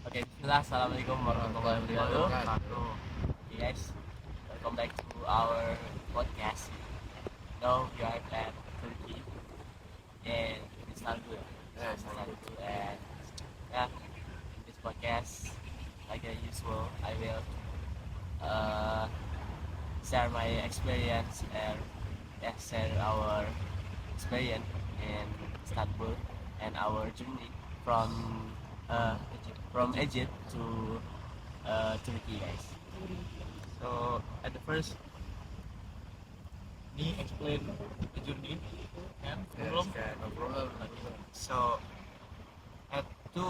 Oke, bismillah. Assalamualaikum warahmatullahi wabarakatuh. Okay, guys, welcome back to our podcast. Now we are at Turkey and Istanbul. Istanbul, and yeah, in this podcast, like usual, I will uh, share my experience and share our experience in Istanbul and our journey from Egypt to Turkey, guys. So at the first, me explain the journey and problem. No problem. So at 2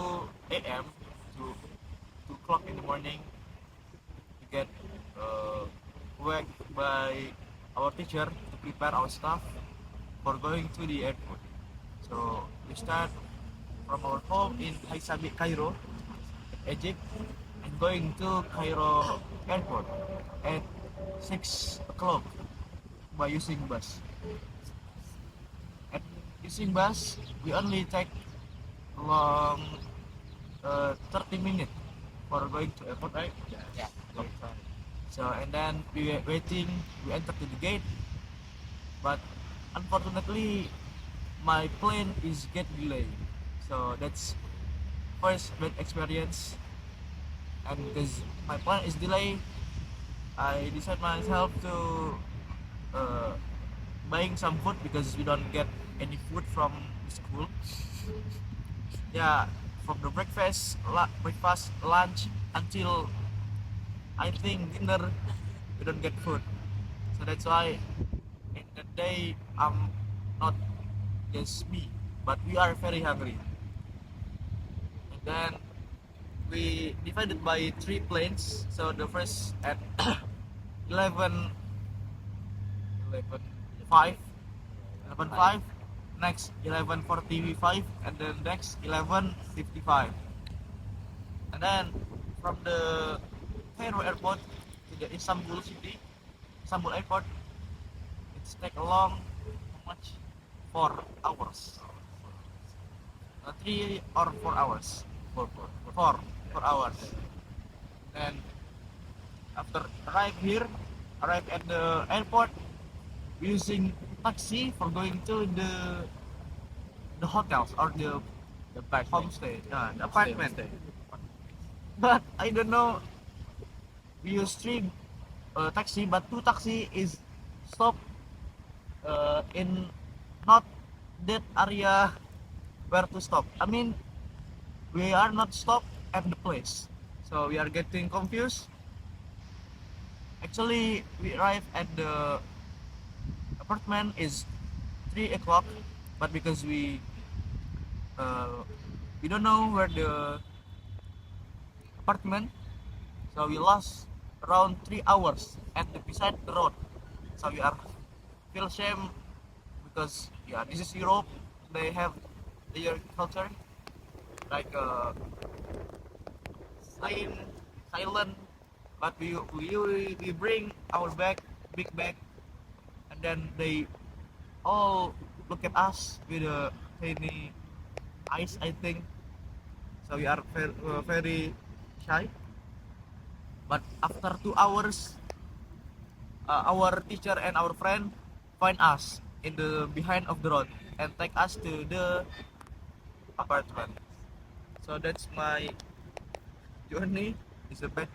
a.m. to 2 o'clock in the morning, we get wake by our teacher to prepare our stuff for going to the airport. So we start from our home in Haisabi, Cairo, Egypt, and going to Cairo airport at 6 o'clock by using bus. At using bus, we only take long 30 minutes for going to airport, right? Yeah. So and then we were waiting, we enter to the gate, but unfortunately my plane is get delayed. So that's first bad experience, and because my plane is delayed, I decide myself to uh, buying some food because we don't get any food from the school. Yeah, from the breakfast, lunch until I think dinner, we don't get food. So that's why in the day I'm not just me, but we are very hungry. And then we divided by three planes. So the first at 11, 11 5, 11 5, next 11:45, and then next 11:55. And then from the Cairo airport to the Istanbul city, Istanbul airport, it's take a long, how much? 4 hours. 3 or 4 hours. Four hours. And after arrive at the airport, using taxi for going to the hotels or the homestay, the apartment. But I don't know. We use three taxi, but two taxi is stop in not that area where to stop. I mean, we are not stopped at the place, so we are getting confused. Actually, we arrived at the apartment is 3 o'clock, but because we don't know where the apartment, so we lost around 3 hours at the beside the road. So we are feel shame because yeah, this is Europe. They have their culture like silent, silent, but we bring our big bag, and then they all look at us with a tiny eyes, I think. So we are very shy. But after 2 hours, our teacher and our friend find us in the behind of the road and take us to the apartment. So that's my journey. It's a bad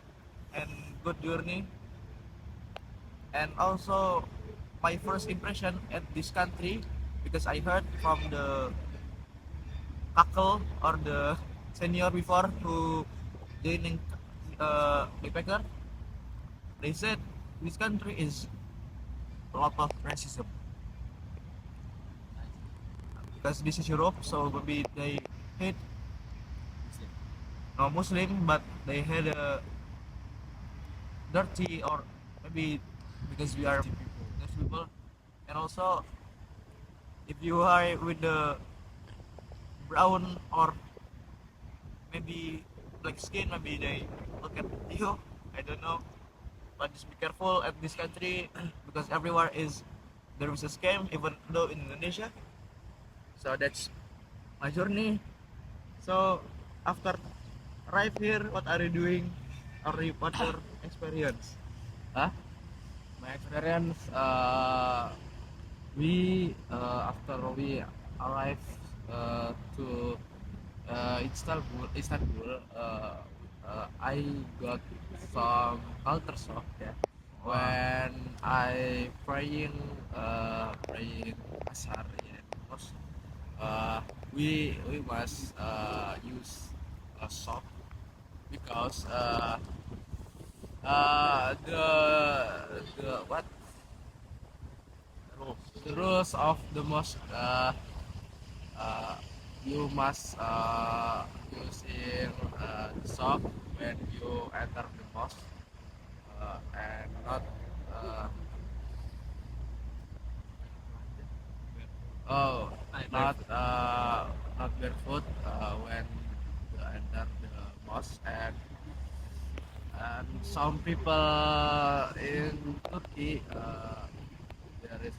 and good journey. And also my first impression at this country, because I heard from the kakkel or the senior before who joining backpacker, they said this country is a lot of racism because this is Europe, so maybe they hate no Muslim, but they had a dirty, or maybe because we are Dutch people, and also if you are with the brown or maybe black skin, maybe they look at you. I don't know, but just be careful at this country because everywhere is there is a scam, even though in Indonesia. So that's my journey. So after arrive here, what are you doing, or what your experience? Huh? My experience, after we arrived to Istanbul, I got some culture shock. Yeah, Wow. when I praying asar. Yeah, because we must use a sock because the what the rules of the mosque, uh, you must using the sock when you enter the mosque, and uh, oh not not barefoot when you enter the mosque. And some people in Turkey, there is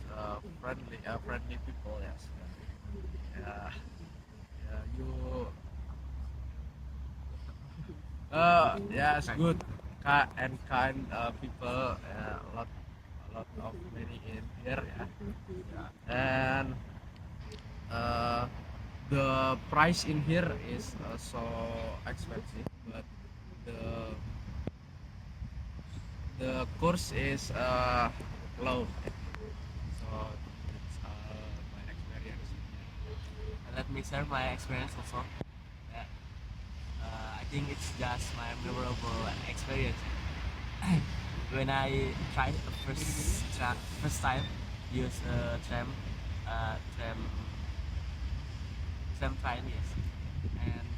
friendly people. Yes. Yeah, yeah, yes, good, and kind people. A lot of many in here. Yeah, and uh, the price in here is so expensive, but the the course is low. So that's my experience. Let me share my experience also. Yeah. I think it's just my memorable experience. When I tried the first time use uh, tram tram train, yes, and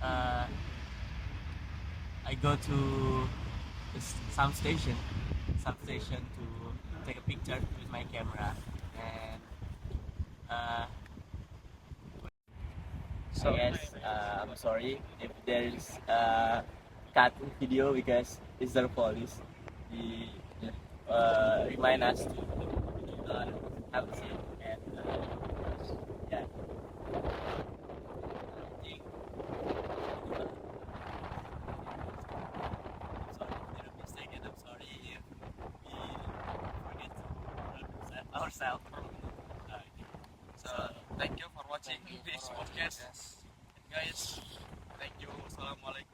uh, I go to some station to take a picture with my camera, and uh, I guess I'm sorry if there's cut in video because it's the police. He remind us to have a seat and yeah. I think I'm sorry if there are mistake and I'm sorry if we forget to represent ourselves. So thank you for watching this podcast, guys. Thank you. Assalamualaikum.